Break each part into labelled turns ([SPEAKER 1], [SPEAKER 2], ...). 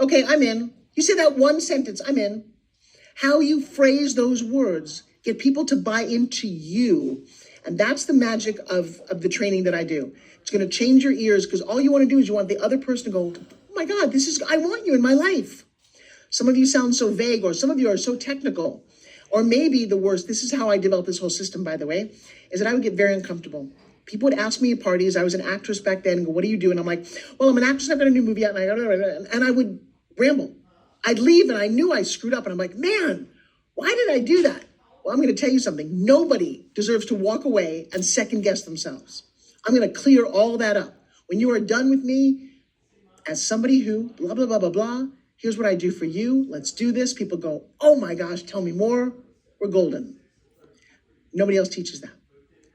[SPEAKER 1] Okay, I'm in. You say that one sentence, I'm in. How you phrase those words, get people to buy into you. And that's the magic of the training that I do. It's going to change your ears because all you want to do is you want the other person to go, oh my God, I want you in my life. Some of you sound so vague, or some of you are so technical. Or maybe the worst, this is how I developed this whole system, by the way, is that I would get very uncomfortable. People would ask me at parties, I was an actress back then, and go, what do you do? And I'm like, well, I'm an actress, I've got a new movie out, and I would ramble. I'd leave and I knew I screwed up, and I'm like, man, why did I do that? Well, I'm going to tell you something. Nobody deserves to walk away and second guess themselves. I'm going to clear all that up. When you are done with me, as somebody who blah, blah, blah, blah, blah, here's what I do for you. Let's do this. People go, oh my gosh, tell me more. We're golden. Nobody else teaches that.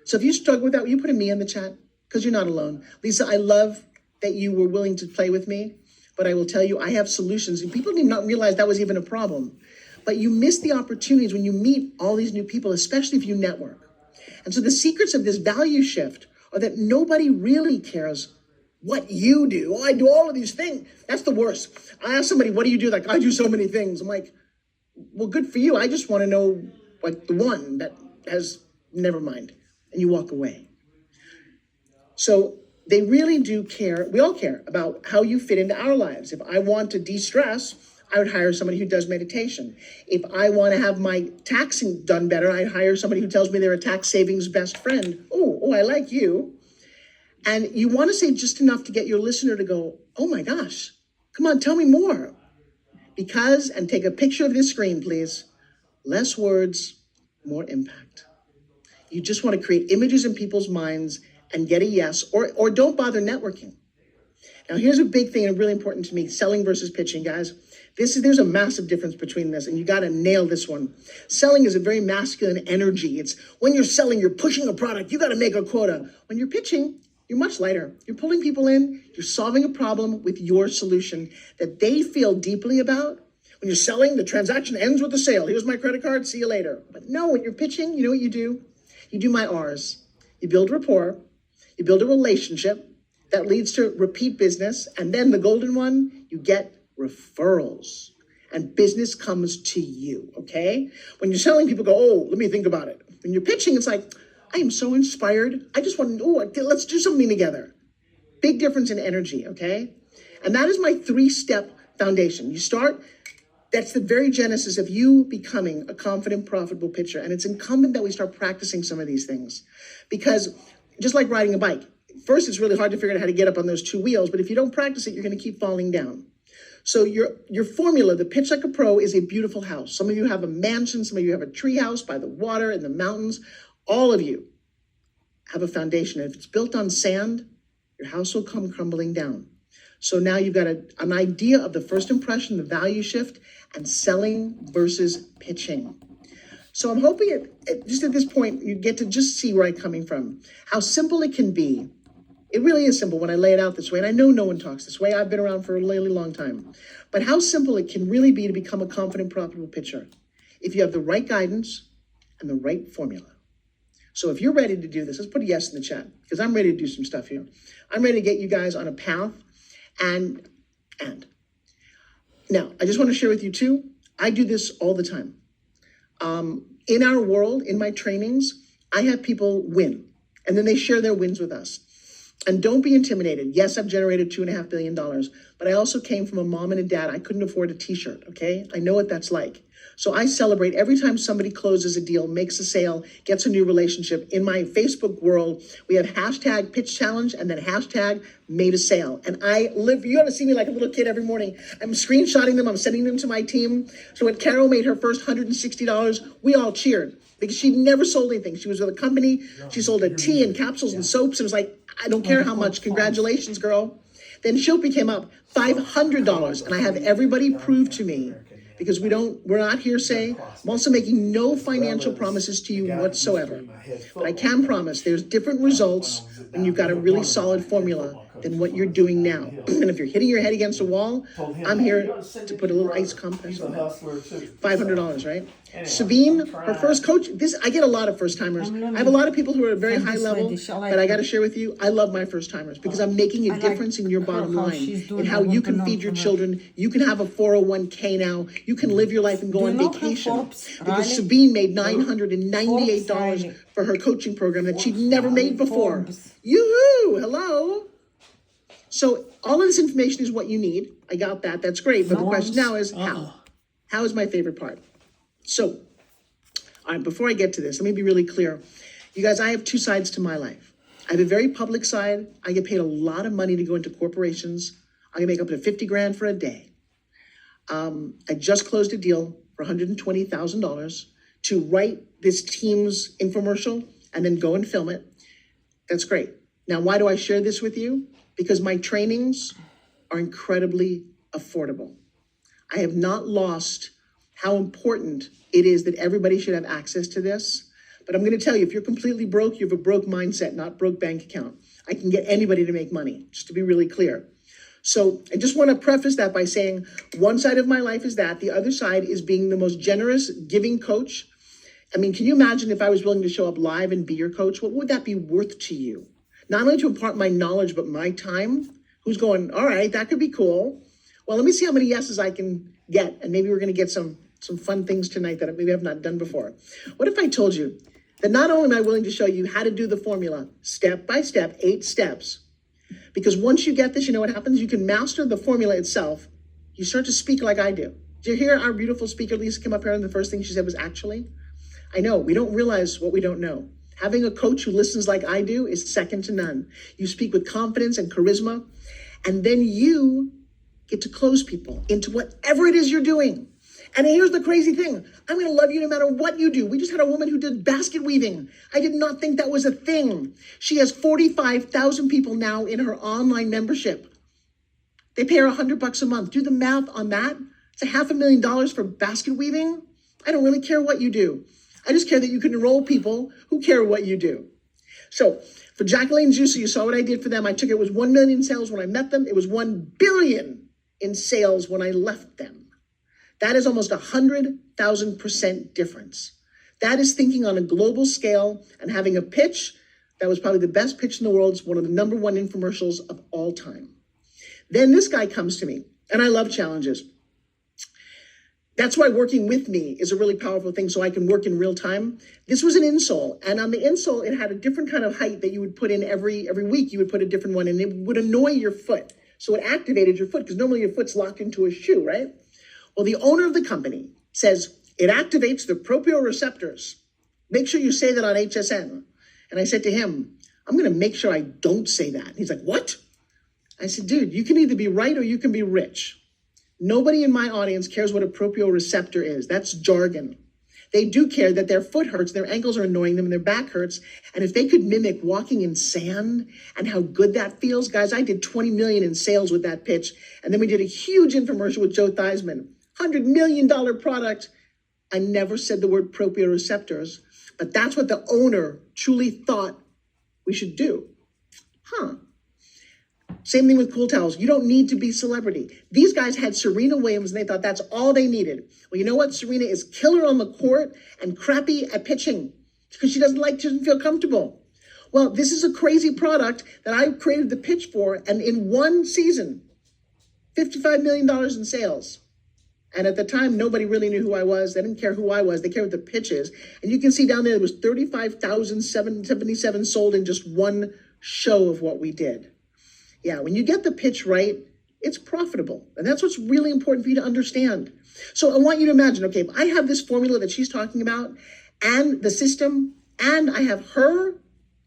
[SPEAKER 1] So if you struggle with that, will you put a me in the chat? Because you're not alone. Lisa, I love that you were willing to play with me, but I will tell you, I have solutions. And people did not realize that was even a problem. But you miss the opportunities when you meet all these new people, especially if you network. And so the secrets of this value shift are that nobody really cares what you do. Oh, I do all of these things. That's the worst. I ask somebody, what do you do? Like, I do so many things. I'm like, well, good for you. I just want to know, like, the one that has, never mind. And you walk away. So they really do care. We all care about how you fit into our lives. If I want to de-stress, I would hire somebody who does meditation. If I want to have my taxing done better, I'd hire somebody who tells me they're a tax savings best friend. Oh, I like you. And you want to say just enough to get your listener to go, oh my gosh, come on, tell me more. Because, and take a picture of this screen, please, less words, more impact. You just want to create images in people's minds and get a yes, or don't bother networking. Now, here's a big thing and really important to me, selling versus pitching, guys. There's a massive difference between this, and you got to nail this one. Selling is a very masculine energy. It's when you're selling, you're pushing a product, you got to make a quota. When you're pitching, you're much lighter. You're pulling people in, you're solving a problem with your solution that they feel deeply about. When you're selling, the transaction ends with the sale. Here's my credit card, see you later. But no, when you're pitching, you know what you do? You do my R's. You build rapport, you build a relationship that leads to repeat business, and then the golden one, you get referrals, and business comes to you, okay? When you're selling, people go, oh, let me think about it. When you're pitching, it's like, I am so inspired. I just want to, let's do something together. Big difference in energy, okay? And that is my 3-step foundation. You start, that's the very genesis of you becoming a confident, profitable pitcher. And it's incumbent that we start practicing some of these things. Because just like riding a bike, first it's really hard to figure out how to get up on those 2 wheels, but if you don't practice it, you're going to keep falling down. So your formula, the Pitch Like a Pro, is a beautiful house. Some of you have a mansion, some of you have a tree house by the water in the mountains. All of you have a foundation. If it's built on sand, your house will come crumbling down. So now you've got an idea of the first impression, the value shift, and selling versus pitching. So I'm hoping just at this point, you get to just see where I'm coming from, how simple it can be. It really is simple when I lay it out this way. And I know no one talks this way. I've been around for a really long time. But how simple it can really be to become a confident, profitable pitcher if you have the right guidance and the right formula. So if you're ready to do this, let's put a yes in the chat, because I'm ready to do some stuff here. I'm ready to get you guys on a path. And now, I just want to share with you too, I do this all the time. In our world, in my trainings, I have people win, and then they share their wins with us. And don't be intimidated. Yes, I've generated $2.5 billion, but I also came from a mom and a dad. I couldn't afford a t-shirt, okay? I know what that's like. So I celebrate every time somebody closes a deal, makes a sale, gets a new relationship. In my Facebook world, we have hashtag pitch challenge and then hashtag made a sale. And I live, you got to see me like a little kid every morning. I'm screenshotting them, I'm sending them to my team. So when Carol made her first $160, we all cheered because she'd never sold anything. She was with a company, she sold a tea and capsules and soaps. It was like, I don't care how much, congratulations, girl. Then Shilpi came up, $500, and I have everybody prove to me, because we're not hearsay. I'm also making no financial promises to you whatsoever. But I can promise there's different results when you've got a really solid formula than what you're doing now. And if you're hitting your head against a wall, I'm here to put a little ice compress on it. $500, right? Sabine, her first coach, I get a lot of first timers. I have a lot of people who are at a very high level, but I got to share with you, I love my first timers because I'm making a difference in your bottom line, in how you can feed your children. You can have a 401k now. You can live your life and go on vacation. Because Sabine made $998 for her coaching program that she'd never made before. Yoo-hoo! Hello! So all of this information is what you need. I got that. That's great. But the question now is how? How is my favorite part? So, all right, before I get to this, let me be really clear. You guys, I have two sides to my life. I have a very public side. I get paid a lot of money to go into corporations. I can make up to 50 grand for a day. I just closed a deal for $120,000 to write this team's infomercial and then go and film it. That's great. Now, why do I share this with you? Because my trainings are incredibly affordable. I have not lost how important it is that everybody should have access to this. But I'm going to tell you, if you're completely broke, you have a broke mindset, not broke bank account. I can get anybody to make money, just to be really clear. So I just want to preface that by saying one side of my life is that. The other side is being the most generous, giving coach. I mean, can you imagine if I was willing to show up live and be your coach? What would that be worth to you? Not only to impart my knowledge, but my time. Who's going, all right, that could be cool. Well, let me see how many yeses I can get. And maybe we're going to get some fun things tonight that maybe I've not done before. What if I told you that not only am I willing to show you how to do the formula, step by step, 8 steps, because once you get this, you know what happens? You can master the formula itself. You start to speak like I do. Did you hear our beautiful speaker, Lisa, come up here and the first thing she said was actually? I know, we don't realize what we don't know. Having a coach who listens like I do is second to none. You speak with confidence and charisma, and then you get to close people into whatever it is you're doing. And here's the crazy thing. I'm going to love you no matter what you do. We just had a woman who did basket weaving. I did not think that was a thing. She has 45,000 people now in her online membership. They pay her $100 a month. Do the math on that. It's $500,000 for basket weaving. I don't really care what you do. I just care that you can enroll people who care what you do. So for Jacqueline Juicy, you saw what I did for them. I took it was 1 million in sales when I met them. It was 1 billion in sales when I left them. That is almost 100,000% difference. That is thinking on a global scale and having a pitch that was probably the best pitch in the world. It's one of the #1 infomercials of all time. Then this guy comes to me, and I love challenges. That's why working with me is a really powerful thing, so I can work in real time. This was an insole, and on the insole, it had a different kind of height that you would put in every week. You would put a different one, and it would annoy your foot. So it activated your foot, because normally your foot's locked into a shoe, right? Well, the owner of the company says it activates the proprioceptors. Make sure you say that on HSN. And I said to him, I'm going to make sure I don't say that. He's like, what? I said, dude, you can either be right or you can be rich. Nobody in my audience cares what a proprioceptor is. That's jargon. They do care that their foot hurts, their ankles are annoying them, and their back hurts. And if they could mimic walking in sand and how good that feels, guys, I did 20 million in sales with that pitch. And then we did a huge infomercial with Joe Theismann. $100 million product. I never said the word proprioceptors, but that's what the owner truly thought we should do. Same thing with Cool Towels. You don't need to be celebrity. These guys had Serena Williams and they thought that's all they needed. Well, you know what? Serena is killer on the court and crappy at pitching because she doesn't feel comfortable. Well, this is a crazy product that I created the pitch for, and in one season, $55 million in sales. And at the time, nobody really knew who I was. They didn't care who I was. They cared what the pitch is. And you can see down there, was 35,777 sold in just one show of what we did. Yeah, when you get the pitch right, it's profitable. And that's what's really important for you to understand. So I want you to imagine, okay, if I have this formula that she's talking about and the system, and I have her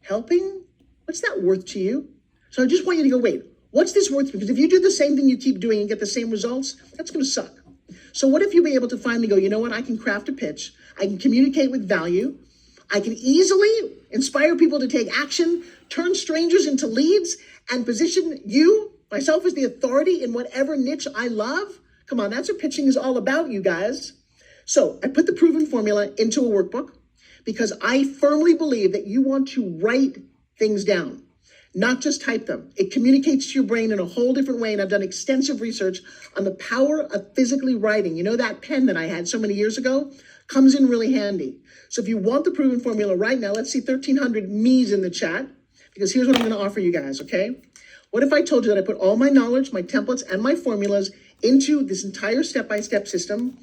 [SPEAKER 1] helping, what's that worth to you? So I just want you to go, wait, what's this worth? Because if you do the same thing you keep doing and get the same results, that's going to suck. So what if you were able to finally go, you know what, I can craft a pitch, I can communicate with value, I can easily inspire people to take action, turn strangers into leads, and position myself as the authority in whatever niche I love? Come on, that's what pitching is all about, you guys. So I put the proven formula into a workbook because I firmly believe that you want to write things down. not just type them. It communicates to your brain in a whole different way. And I've done extensive research on the power of physically writing. You know, that pen that I had so many years ago comes in really handy. So if you want the proven formula right now, let's see 1,300 me's in the chat, because here's what I'm going to offer you guys, okay? What if I told you that I put all my knowledge, my templates, and my formulas into this entire step-by-step system?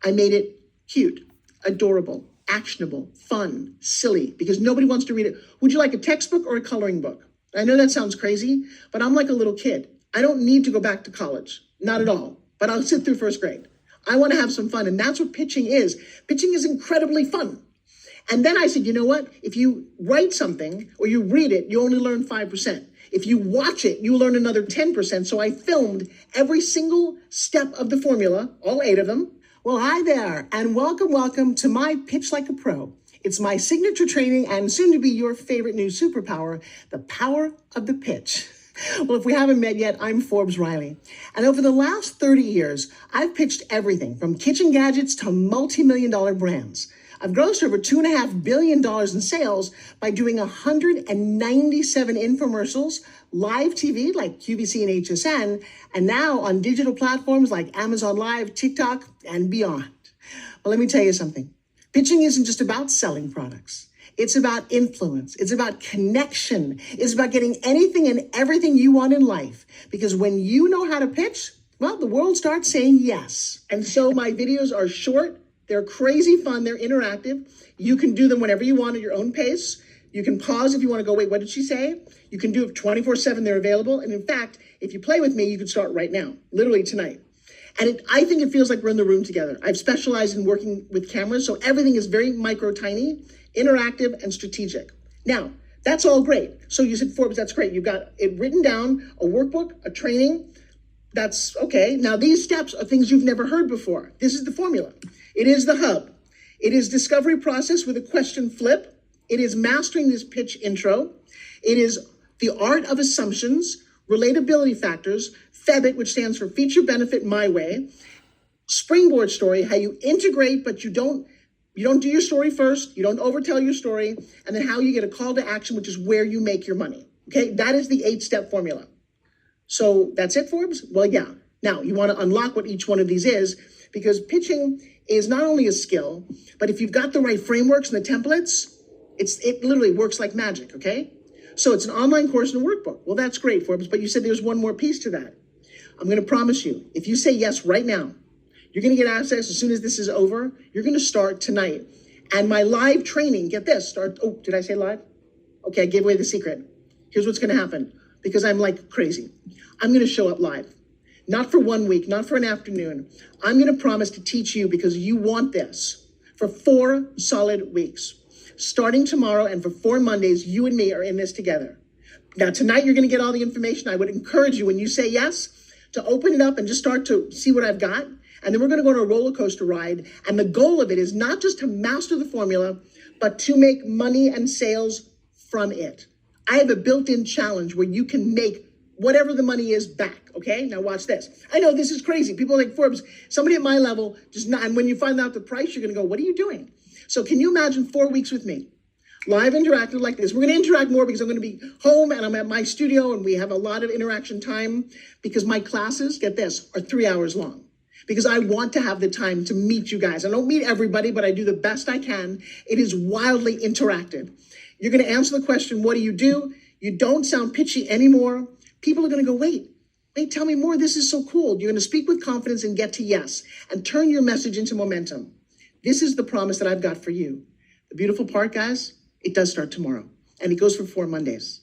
[SPEAKER 1] I made it cute, adorable, actionable, fun, silly, because nobody wants to read it. Would you like a textbook or a coloring book? I know that sounds crazy, but I'm like a little kid. I don't need to go back to college, not at all, but I'll sit through first grade. I want to have some fun, and that's what pitching is. Pitching is incredibly fun. And then I said, you know what? If you write something or you read it, you only learn 5%. If you watch it, you learn another 10%. So I filmed every single step of the formula, all 8 of them. Well, hi there, and welcome to my Pitch Like a Pro. It's my signature training and soon to be your favorite new superpower, the power of the pitch. Well, if we haven't met yet, I'm Forbes Riley. And over the last 30 years, I've pitched everything from kitchen gadgets to multi-million-dollar brands. I've grossed over $2.5 billion in sales by doing 197 infomercials, live TV like QVC and HSN, and now on digital platforms like Amazon Live, TikTok, and beyond. Well, let me tell you something. Pitching isn't just about selling products. It's about influence. It's about connection. It's about getting anything and everything you want in life. Because when you know how to pitch, well, the world starts saying yes. And so my videos are short. They're crazy fun. They're interactive. You can do them whenever you want at your own pace. You can pause if you want to go, wait, what did she say? You can do it 24/7. They're available. And in fact, if you play with me, you can start right now, literally tonight. And I think it feels like we're in the room together. I've specialized in working with cameras, so everything is very micro, tiny, interactive, and strategic. Now, that's all great. So you said, Forbes, that's great. You've got it written down, a workbook, a training. That's okay. Now, these steps are things you've never heard before. This is the formula. It is the hub. It is discovery process with a question flip. It is mastering this pitch intro. It is the art of assumptions, relatability factors, FEBIT, which stands for feature benefit my way, springboard story, how you integrate, but you don't do your story first, you don't overtell your story, and then how you get a call to action, which is where you make your money. Okay, that is the 8-step formula. So that's it, Forbes? Well, yeah. Now, you want to unlock what each one of these is, because pitching is not only a skill, but if you've got the right frameworks and the templates, it literally works like magic, okay? So it's an online course and a workbook. Well, that's great, Forbes, but you said there's one more piece to that. I'm going to promise you, if you say yes right now, you're going to get access as soon as this is over. You're going to start tonight. And my live training, get this, oh, did I say live? Okay, I gave away the secret. Here's what's going to happen, because I'm like crazy. I'm going to show up live. Not for 1 week, not for an afternoon. I'm going to promise to teach you, because you want this, for 4 solid weeks. Starting tomorrow and for 4 Mondays, you and me are in this together. Now, tonight, you're going to get all the information. I would encourage you, when you say yes, to open it up and just start to see what I've got. And then we're going to go on a roller coaster ride. And the goal of it is not just to master the formula, but to make money and sales from it. I have a built-in challenge where you can make whatever the money is back, okay? Now watch this. I know this is crazy. People are like, Forbes, somebody at my level, just not, and when you find out the price, you're going to go, what are you doing? So can you imagine 4 weeks with me? Live interactive like this. We're going to interact more because I'm going to be home and I'm at my studio and we have a lot of interaction time, because my classes, get this, are 3 hours long. Because I want to have the time to meet you guys. I don't meet everybody, but I do the best I can. It is wildly interactive. You're going to answer the question, what do? You don't sound pitchy anymore. People are going to go, wait, tell me more. This is so cool. You're going to speak with confidence and get to yes and turn your message into momentum. This is the promise that I've got for you. The beautiful part, guys, it does start tomorrow and it goes for 4 Mondays.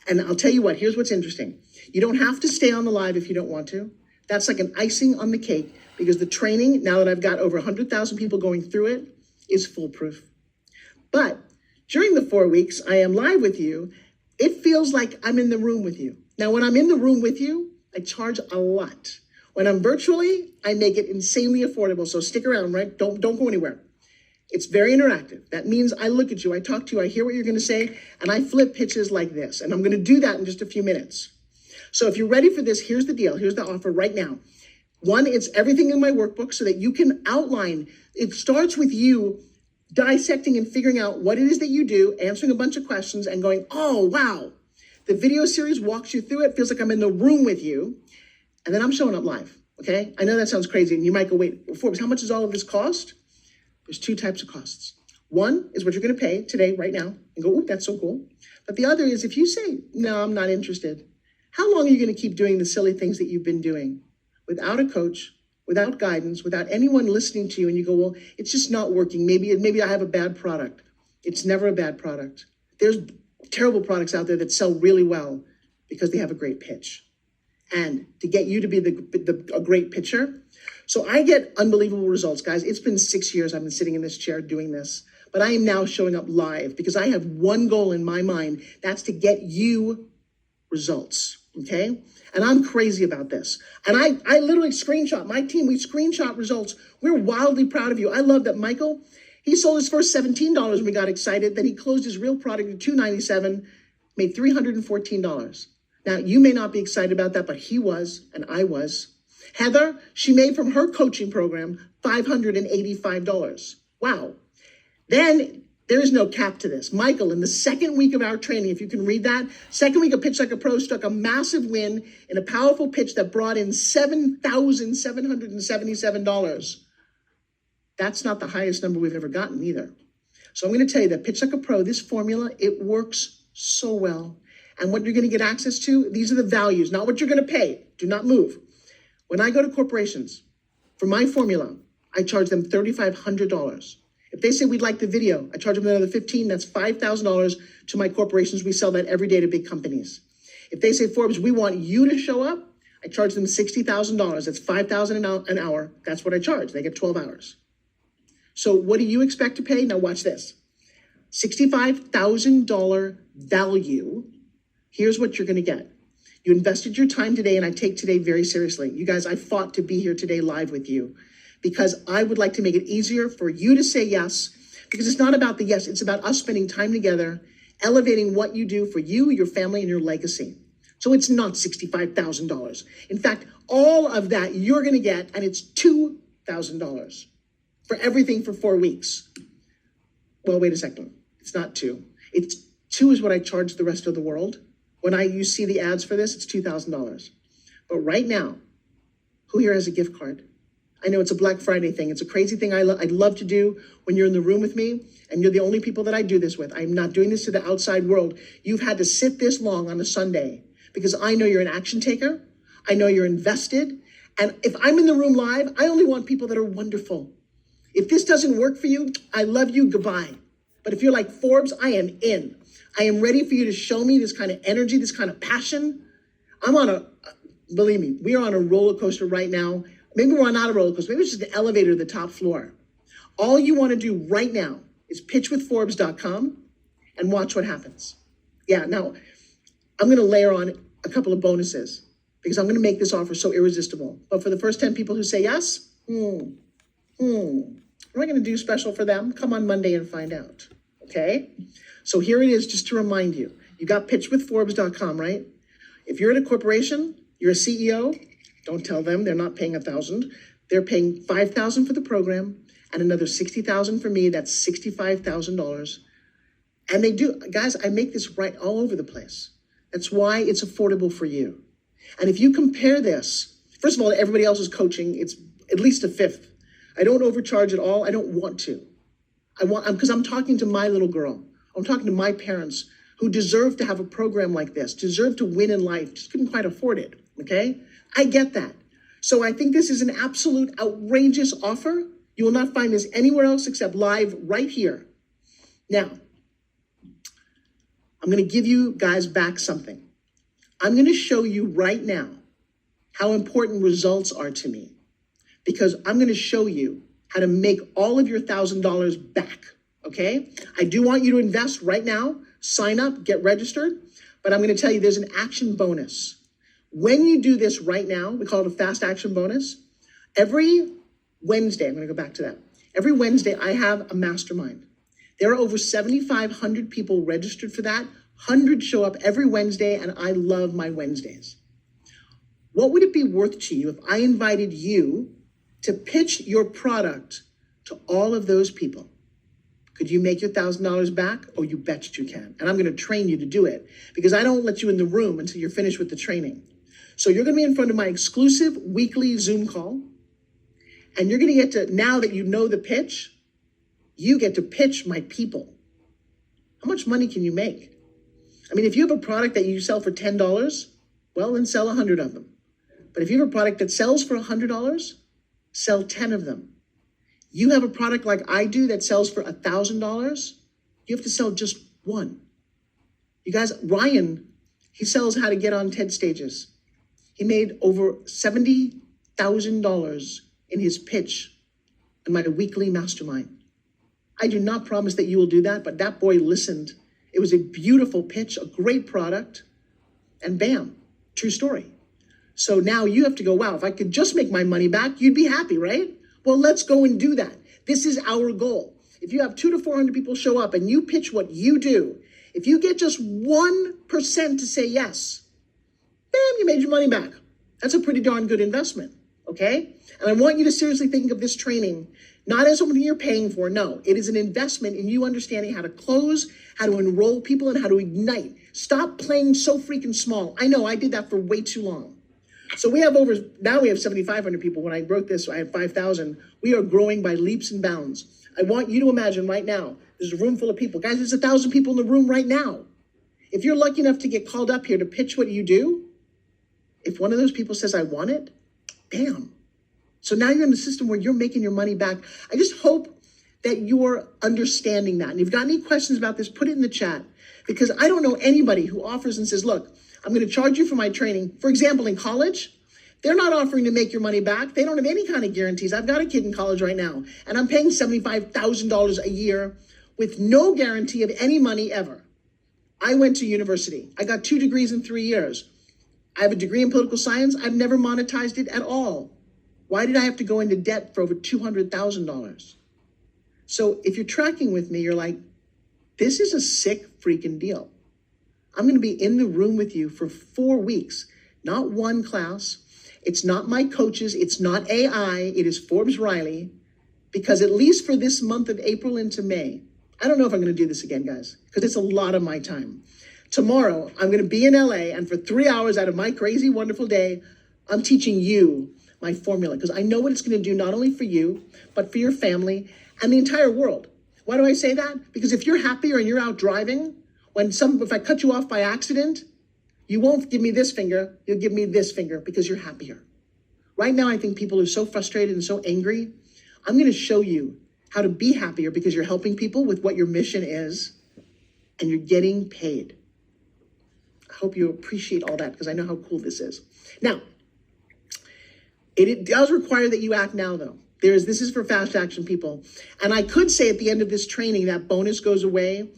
[SPEAKER 1] And I'll tell you what, here's what's interesting. You don't have to stay on the live if you don't want to. That's like an icing on the cake, because the training, now that I've got over 100,000 people going through it, is foolproof. But during the 4 weeks I am live with you, it feels like I'm in the room with you. Now, when I'm in the room with you, I charge a lot. When I'm virtually, I make it insanely affordable. So stick around, right? Don't go anywhere. It's very interactive. That means I look at you, I talk to you, I hear what you're going to say, and I flip pitches like this. And I'm going to do that in just a few minutes. So if you're ready for this, here's the deal. Here's the offer right now. 1, it's everything in my workbook so that you can outline. It starts with you dissecting and figuring out what it is that you do, answering a bunch of questions and going, oh, wow, The video series walks you through it, feels like I'm in the room with you, and then I'm showing up live, okay? I know that sounds crazy, and you might go, wait, Forbes, how much does all of this cost? There's two types of costs. One is what you're gonna pay today, right now, and go, ooh, that's so cool. But the other is if you say, no, I'm not interested, how long are you gonna keep doing the silly things that you've been doing without a coach, without guidance, without anyone listening to you, and you go, well, it's just not working. Maybe I have a bad product. It's never a bad product. There's terrible products out there that sell really well because they have a great pitch. And to get you to be a great pitcher, so I get unbelievable results, guys. It's been 6 years I've been sitting in this chair doing this, but I am now showing up live because I have one goal in my mind. That's to get you results, okay? And I'm crazy about this. And I literally screenshot, my team, we screenshot results. We're wildly proud of you. I love that Michael, he sold his first $17 when we got excited. Then he closed his real product at $297, made $314. Now, you may not be excited about that, but he was, and I was. Heather, she made from her coaching program $585. Wow. Then there is no cap to this. Michael, in the second week of our training, if you can read that, second week of Pitch Like a Pro, struck a massive win in a powerful pitch that brought in $7,777. That's not the highest number we've ever gotten either. So I'm going to tell you that Pitch Like a Pro, this formula, it works so well. And what you're going to get access to, these are the values, not what you're going to pay. Do not move. When I go to corporations, for my formula, I charge them $3,500. If they say we'd like the video, I charge them another $15,000. That's $5,000 to my corporations. We sell that every day to big companies. If they say, Forbes, we want you to show up, I charge them $60,000. That's $5,000 an hour. That's what I charge. They get 12 hours. So what do you expect to pay? Now watch this. $65,000 value. Here's what you're going to get. You invested your time today, and I take today very seriously. You guys, I fought to be here today live with you because I would like to make it easier for you to say yes, because it's not about the yes. It's about us spending time together, elevating what you do for you, your family, and your legacy. So it's not $65,000. In fact, all of that you're going to get, and it's $2,000 for everything for 4 weeks. Well, wait a second. It's not two. It's two is what I charge the rest of the world. When you see the ads for this, it's $2,000. But right now, who here has a gift card? I know it's a Black Friday thing. It's a crazy thing I'd love to do when you're in the room with me, and you're the only people that I do this with. I'm not doing this to the outside world. You've had to sit this long on a Sunday because I know you're an action taker. I know you're invested. And if I'm in the room live, I only want people that are wonderful. If this doesn't work for you, I love you, goodbye. But if you're like, Forbes, I am in. I am ready for you to show me this kind of energy, this kind of passion. Believe me, we are on a roller coaster right now. Maybe we're not a roller coaster. Maybe it's just an elevator to the top floor. All you want to do right now is pitchwithforbes.com and watch what happens. Yeah, now I'm going to layer on a couple of bonuses because I'm going to make this offer so irresistible. But for the first 10 people who say yes, what am I going to do special for them? Come on Monday and find out. Okay? So here it is, just to remind you. You got pitchwithforbes.com, right? If you're at a corporation, you're a CEO, don't tell them they're not paying $1,000. They're paying $5,000 for the program and another $60,000 for me. That's $65,000. And they do, guys, I make this right all over the place. That's why it's affordable for you. And if you compare this, first of all, everybody else is coaching. It's at least a fifth. I don't overcharge at all. I don't want to. Because I'm talking to my little girl. I'm talking to my parents who deserve to have a program like this, deserve to win in life, just couldn't quite afford it, okay? I get that. So I think this is an absolute outrageous offer. You will not find this anywhere else except live right here. Now, I'm going to give you guys back something. I'm going to show you right now how important results are to me, because I'm going to show you how to make all of your $1,000 back, okay? I do want you to invest right now, sign up, get registered, but I'm going to tell you there's an action bonus. When you do this right now, we call it a fast action bonus. Every Wednesday, I'm going to go back to that. Every Wednesday, I have a mastermind. There are over 7,500 people registered for that. 100 show up every Wednesday, and I love my Wednesdays. What would it be worth to you if I invited you to pitch your product to all of those people? Could you make your $1,000 back? Oh, you bet you can. And I'm going to train you to do it because I don't let you in the room until you're finished with the training. So you're going to be in front of my exclusive weekly Zoom call. And you're going to get to, now that you know the pitch, you get to pitch my people. How much money can you make? I mean, if you have a product that you sell for $10, well, then sell 100 of them. But if you have a product that sells for $100, sell 10 of them. You have a product like I do that sells for $1,000, you have to sell just one. You guys, Ryan, he sells how to get on TED stages. He made over $70,000 in his pitch in my weekly mastermind. I do not promise that you will do that, but that boy listened. It was a beautiful pitch, a great product, and bam, true story. So now you have to go, wow, if I could just make my money back, you'd be happy, right? Well, let's go and do that. This is our goal. If you have 200 to 400 people show up and you pitch what you do, if you get just 1% to say yes, bam, you made your money back. That's a pretty darn good investment, okay? And I want you to seriously think of this training not as something you're paying for. No, it is an investment in you understanding how to close, how to enroll people, and how to ignite. Stop playing so freaking small. I know I did that for way too long. So we have now we have 7,500 people. When I wrote this, I had 5,000. We are growing by leaps and bounds. I want you to imagine right now, there's a room full of people. Guys, there's 1,000 people in the room right now. If you're lucky enough to get called up here to pitch what you do, if one of those people says, I want it, bam. So now you're in the system where you're making your money back. I just hope that you're understanding that. And if you've got any questions about this, put it in the chat. Because I don't know anybody who offers and says, look, I'm going to charge you for my training. For example, in college, they're not offering to make your money back. They don't have any kind of guarantees. I've got a kid in college right now, and I'm paying $75,000 a year with no guarantee of any money ever. I went to university. I got 2 degrees in 3 years. I have a degree in political science. I've never monetized it at all. Why did I have to go into debt for over $200,000? So if you're tracking with me, you're like, this is a sick freaking deal. I'm going to be in the room with you for 4 weeks, not one class. It's not my coaches. It's not AI. It is Forbes Riley, because at least for this month of April into May, I don't know if I'm going to do this again, guys, because it's a lot of my time. Tomorrow, I'm going to be in LA, and for 3 hours out of my crazy, wonderful day, I'm teaching you my formula, because I know what it's going to do not only for you, but for your family and the entire world. Why do I say that? Because if you're happier and you're out driving, if I cut you off by accident, you won't give me this finger, you'll give me this finger because you're happier. Right now, I think people are so frustrated and so angry. I'm going to show you how to be happier because you're helping people with what your mission is and you're getting paid. I hope you appreciate all that because I know how cool this is. Now, it does require that you act now, though. This is for fast action people. And I could say at the end of this training, that bonus goes away.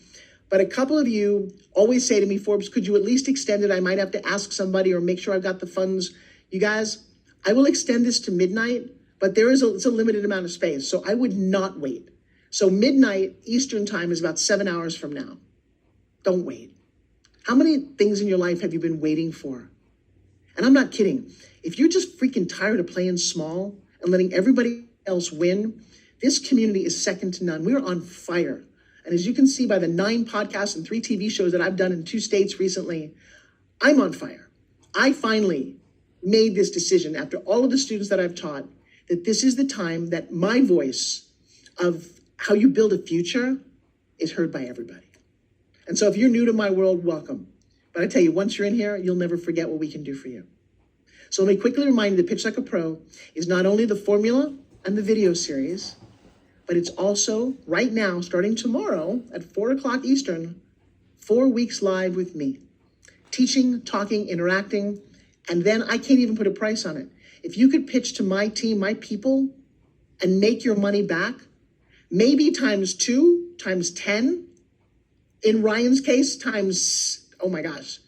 [SPEAKER 1] But a couple of you always say to me, Forbes, could you at least extend it? I might have to ask somebody or make sure I've got the funds. You guys, I will extend this to midnight, but it's a limited amount of space. So I would not wait. So midnight Eastern time is about 7 hours from now. Don't wait. How many things in your life have you been waiting for? And I'm not kidding. If you're just freaking tired of playing small and letting everybody else win, this community is second to none. We are on fire. And as you can see by the 9 podcasts and 3 TV shows that I've done in 2 states recently, I'm on fire. I finally made this decision after all of the students that I've taught that this is the time that my voice of how you build a future is heard by everybody. And so if you're new to my world, welcome. But I tell you, once you're in here, you'll never forget what we can do for you. So let me quickly remind you that Pitch Like a Pro is not only the formula and the video series, but it's also right now, starting tomorrow at 4 o'clock Eastern, 4 weeks live with me, teaching, talking, interacting, and then I can't even put a price on it. If you could pitch to my team, my people, and make your money back, maybe times 2, times 10, in Ryan's case, times, oh my gosh,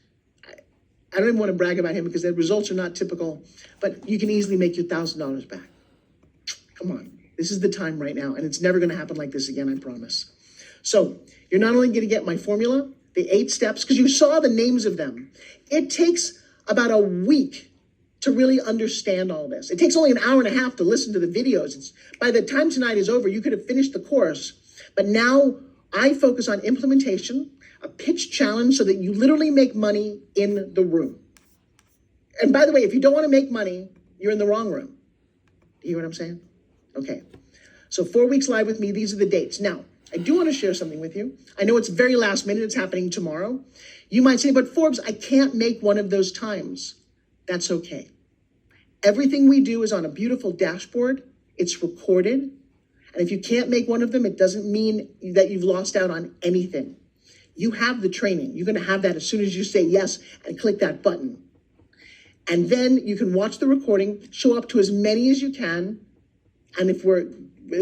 [SPEAKER 1] I don't even want to brag about him because the results are not typical, but you can easily make your $1,000 back. Come on. This is the time right now, and it's never going to happen like this again, I promise. So you're not only going to get my formula, the 8 steps, because you saw the names of them. It takes about a week to really understand all this. It takes only an hour and a half to listen to the videos. By the time tonight is over, you could have finished the course But now I focus on implementation, a pitch challenge so that you literally make money in the room. And by the way, if you don't want to make money, you're in the wrong room. Do you hear what I'm saying? Okay. So 4 weeks live with me, these are the dates. Now, I do want to share something with you. I know it's very last minute, it's happening tomorrow. You might say, but Forbes, I can't make one of those times. That's okay. Everything we do is on a beautiful dashboard. It's recorded. And if you can't make one of them, it doesn't mean that you've lost out on anything. You have the training. You're going to have that as soon as you say yes and click that button. And then you can watch the recording, show up to as many as you can. And if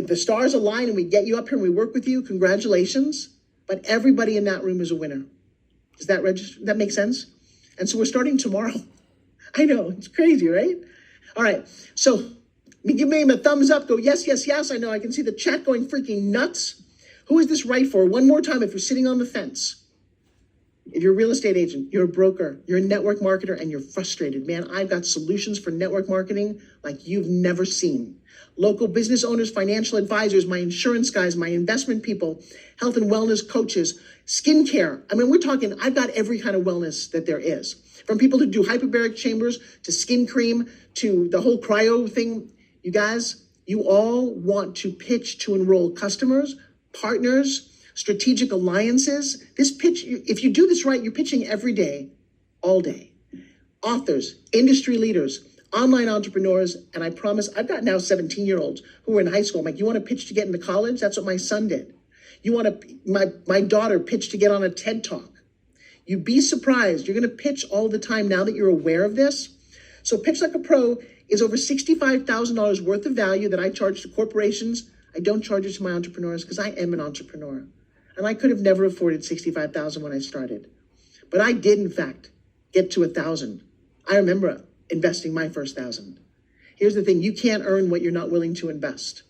[SPEAKER 1] the stars align and we get you up here and we work with you, congratulations. But everybody in that room is a winner. Does that register? That make sense? And so we're starting tomorrow. I know, it's crazy, right? All right, so give me a thumbs up, go yes, yes, yes. I know, I can see the chat going freaking nuts. Who is this right for? One more time, if you're sitting on the fence. If you're a real estate agent, you're a broker, you're a network marketer, and you're frustrated, man, I've got solutions for network marketing like you've never seen. Local business owners, financial advisors, my insurance guys, my investment people, health and wellness coaches, skincare. I mean, we're talking, I've got every kind of wellness that there is. From people who do hyperbaric chambers, to skin cream, to the whole cryo thing. You guys, you all want to pitch to enroll customers, partners, strategic alliances. This pitch, if you do this right, you're pitching every day, all day. Authors, industry leaders, online entrepreneurs, and I promise, I've got now 17-year-olds who are in high school. I'm like, you want to pitch to get into college? That's what my son did. You want to, my daughter pitched to get on a TED Talk. You'd be surprised. You're going to pitch all the time now that you're aware of this. So Pitch Like a Pro is over $65,000 worth of value that I charge to corporations. I don't charge it to my entrepreneurs because I am an entrepreneur. And I could have never afforded $65,000 when I started. But I did, in fact, get to $1,000. I remember investing my first $1,000. Here's the thing, you can't earn what you're not willing to invest.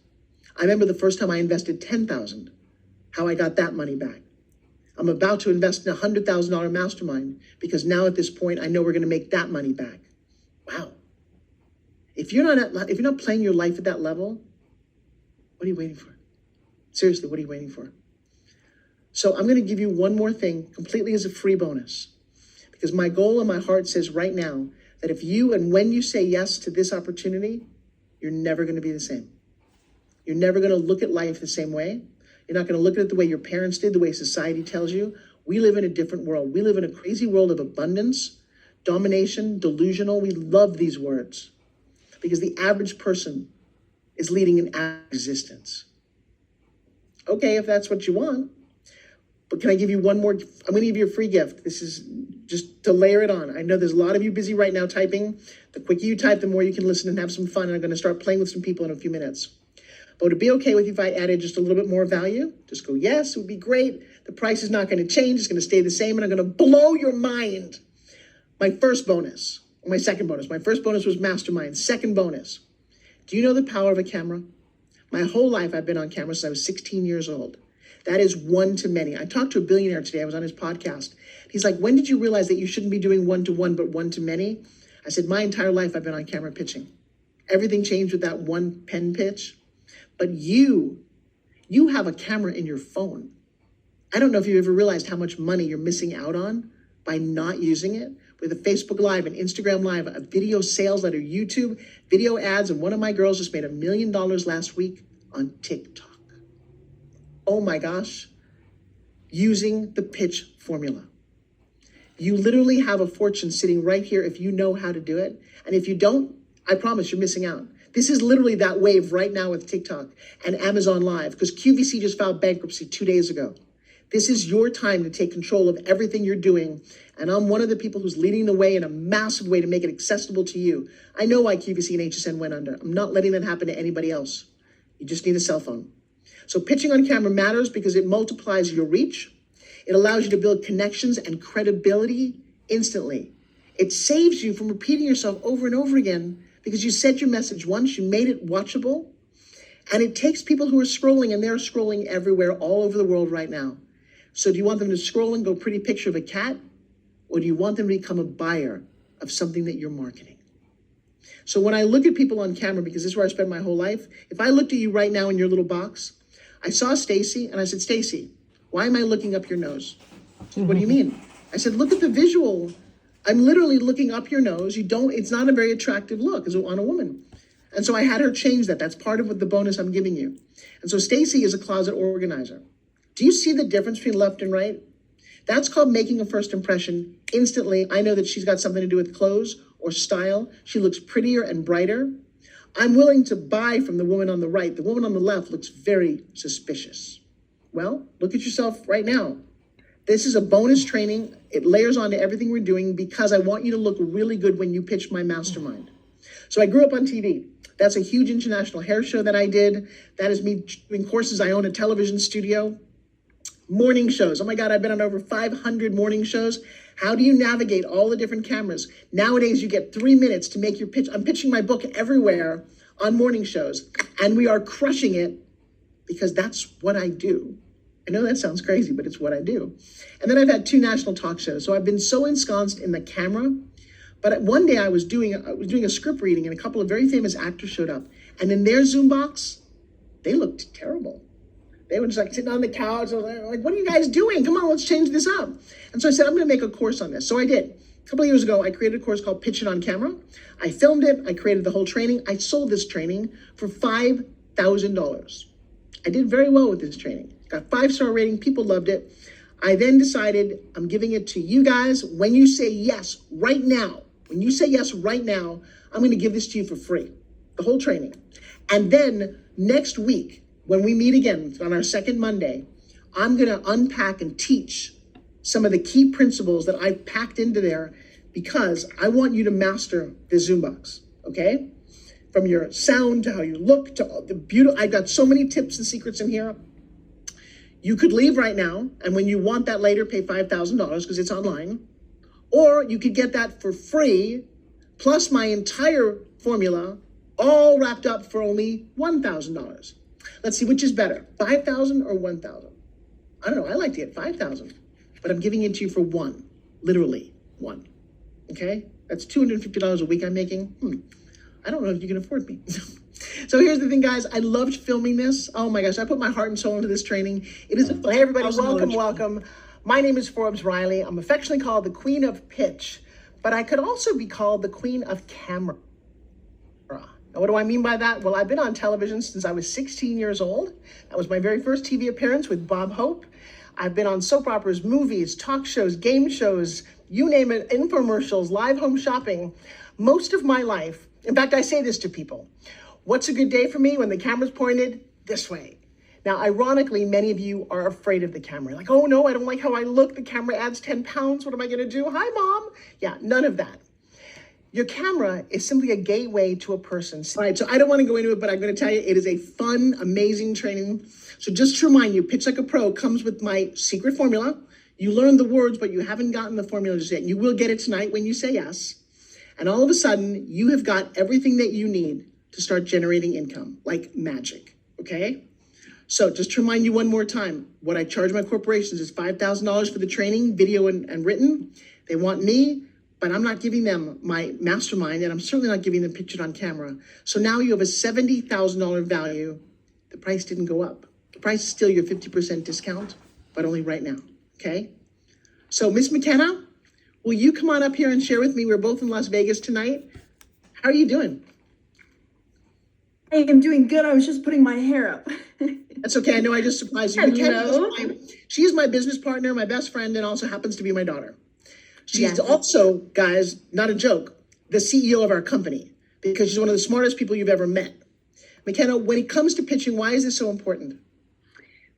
[SPEAKER 1] I remember the first time I invested $10,000, how I got that money back. I'm about to invest in a $100,000 mastermind because now at this point, I know we're going to make that money back. Wow. If you're not playing your life at that level, what are you waiting for? Seriously, what are you waiting for? So I'm going to give you one more thing completely as a free bonus, because my goal in my heart says right now that if you and when you say yes to this opportunity, you're never going to be the same. You're never going to look at life the same way. You're not going to look at it the way your parents did, the way society tells you. We live in a different world. We live in a crazy world of abundance, domination, delusional. We love these words because the average person is leading an existence. Okay, if that's what you want. But can I give you one more? I'm going to give you a free gift. This is just to layer it on. I know there's a lot of you busy right now typing. The quicker you type, the more you can listen and have some fun. And I'm going to start playing with some people in a few minutes. But would it be okay with you if I added just a little bit more value? Just go, yes, it would be great. The price is not going to change. It's going to stay the same. And I'm going to blow your mind. My first bonus, or my second bonus. My first bonus was Mastermind. Second bonus. Do you know the power of a camera? My whole life I've been on camera since I was 16 years old. That is one to many. I talked to a billionaire today. I was on his podcast. He's like, when did you realize that you shouldn't be doing one-to-one, but one-to-many? I said, my entire life I've been on camera pitching. Everything changed with that one pen pitch. But you have a camera in your phone. I don't know if you ever realized how much money you're missing out on by not using it. With a Facebook Live, an Instagram Live, a video sales letter, YouTube, video ads, and one of my girls just made $1 million last week on TikTok. Oh my gosh, using the pitch formula. You literally have a fortune sitting right here if you know how to do it. And if you don't, I promise you're missing out. This is literally that wave right now with TikTok and Amazon Live, because QVC just filed bankruptcy 2 days ago. This is your time to take control of everything you're doing. And I'm one of the people who's leading the way in a massive way to make it accessible to you. I know why QVC and HSN went under. I'm not letting that happen to anybody else. You just need a cell phone. So pitching on camera matters because it multiplies your reach. It allows you to build connections and credibility instantly. It saves you from repeating yourself over and over again because you said your message once, you made it watchable, and it takes people who are scrolling, and they're scrolling everywhere all over the world right now. So do you want them to scroll and go pretty picture of a cat, or do you want them to become a buyer of something that you're marketing? So when I look at people on camera, because this is where I spend my whole life, if I looked at you right now in your little box, I saw Stacy and I said, Stacy, why am I looking up your nose? She said, what do you mean? I said, look at the visual. I'm literally looking up your nose. It's not a very attractive look on a woman. And so I had her change that. That's part of what the bonus I'm giving you. And so Stacy is a closet organizer. Do you see the difference between left and right? That's called making a first impression. Instantly, I know that she's got something to do with clothes or style. She looks prettier and brighter. I'm willing to buy from the woman on the right. The woman on the left looks very suspicious. Well, look at yourself right now. This is a bonus training. It layers onto everything we're doing because I want you to look really good when you pitch my mastermind. So I grew up on TV. That's a huge international hair show that I did. That is me doing courses. I own a television studio. Morning shows. Oh my God, I've been on over 500 morning shows. How do you navigate all the different cameras? Nowadays, you get 3 minutes to make your pitch. I'm pitching my book everywhere on morning shows, and we are crushing it because that's what I do. I know that sounds crazy, but it's what I do. And then I've had 2 national talk shows. So I've been so ensconced in the camera. But one day I was doing a script reading, and a couple of very famous actors showed up. And in their Zoom box, they looked terrible. They were just like sitting on the couch. I was like, what are you guys doing? Come on, let's change this up. And so I said, I'm going to make a course on this. So I did. A couple of years ago, I created a course called Pitch It on Camera. I filmed it. I created the whole training. I sold this training for $5,000. I did very well with this training. Got 5-star rating. People loved it. I then decided I'm giving it to you guys. When you say yes right now, I'm going to give this to you for free, the whole training. And then next week, when we meet again on our second Monday, I'm going to unpack and teach some of the key principles that I've packed into there because I want you to master the Zoom box, okay? From your sound to how you look to the beauty. I've got so many tips and secrets in here. You could leave right now, and when you want that later, pay $5,000 because it's online. Or you could get that for free, plus my entire formula, all wrapped up for only $1,000. Let's see, which is better, 5,000 or 1,000? I don't know, I like to get 5,000, but I'm giving it to you for one, literally one, okay? That's $250 a week I'm making. I don't know if you can afford me. So here's the thing, guys. I loved filming this. Oh my gosh, I put my heart and soul into this training. It is, hey everybody, welcome. My name is Forbes Riley. I'm affectionately called the Queen of Pitch, but I could also be called the Queen of Camera. Now, what do I mean by that? Well, I've been on television since I was 16 years old. That was my very first TV appearance with Bob Hope. I've been on soap operas, movies, talk shows, game shows, you name it, infomercials, live home shopping. Most of my life, in fact, I say this to people. What's a good day for me when the camera's pointed this way? Now, ironically, many of you are afraid of the camera. Like, oh no, I don't like how I look. The camera adds 10 pounds. What am I gonna do? Hi, Mom. Yeah, none of that. Your camera is simply a gateway to a person. All right, so I don't want to go into it, but I'm going to tell you, it is a fun, amazing training. So just to remind you, Pitch Like a Pro comes with my secret formula. You learn the words, but you haven't gotten the formula just yet. You will get it tonight when you say yes. And all of a sudden, you have got everything that you need to start generating income, like magic, okay? So just to remind you one more time, what I charge my corporations is $5,000 for the training, video and written. They want me, but I'm not giving them my mastermind, and I'm certainly not giving them Pitch It on Camera. So now you have a $70,000 value. The price didn't go up. The price is still your 50% discount, but only right now, okay? So Miss McKenna, will you come on up here and share with me? We're both in Las Vegas tonight. How are you doing?
[SPEAKER 2] Hey, I'm doing good. I was just putting my hair up.
[SPEAKER 1] That's okay. I know I just surprised you.
[SPEAKER 2] Hello.
[SPEAKER 1] She is my business partner, my best friend, and also happens to be my daughter. She's
[SPEAKER 2] Yes.
[SPEAKER 1] also, guys, not a joke, the CEO of our company because she's one of the smartest people you've ever met. McKenna, when it comes to pitching, why is this so important?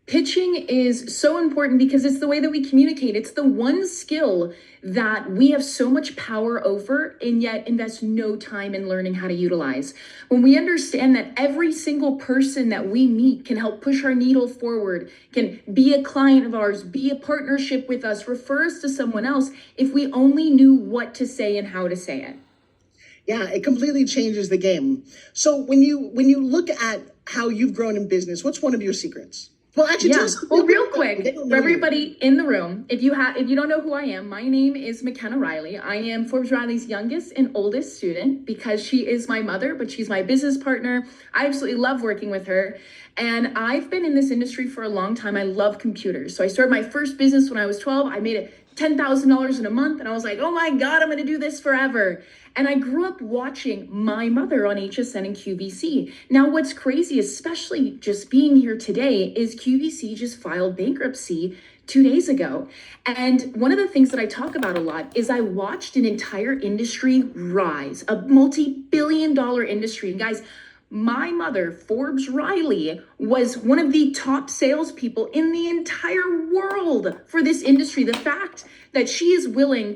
[SPEAKER 2] Pitching is so important because it's the way that we communicate. It's the one skill that we have so much power over and yet invest no time in learning how to utilize. When we understand that every single person that we meet can help push our needle forward, can be a client of ours, be a partnership with us, refer us to someone else, if we only knew what to say and how to say it.
[SPEAKER 1] Yeah, it completely changes the game. So when you look at how you've grown in business, what's one of your secrets? Well, actually, tell
[SPEAKER 2] Yeah.
[SPEAKER 1] us a
[SPEAKER 2] Well,
[SPEAKER 1] little bit
[SPEAKER 2] real
[SPEAKER 1] about
[SPEAKER 2] quick,
[SPEAKER 1] you. They don't
[SPEAKER 2] for
[SPEAKER 1] know you.
[SPEAKER 2] everybody in the room, if you don't know who I am, my name is McKenna Riley. I am Forbes Riley's youngest and oldest student because she is my mother, but she's my business partner. I absolutely love working with her. And I've been in this industry for a long time. I love computers. So I started my first business when I was 12. I made it $10,000 in a month. And I was like, oh my God, I'm going to do this forever. And I grew up watching my mother on HSN and QVC. Now, what's crazy, especially just being here today, is QVC just filed bankruptcy 2 days ago. And one of the things that I talk about a lot is I watched an entire industry rise, a multi-billion-dollar industry. And guys, my mother, Forbes Riley, was one of the top salespeople in the entire world for this industry. The fact that she is willing to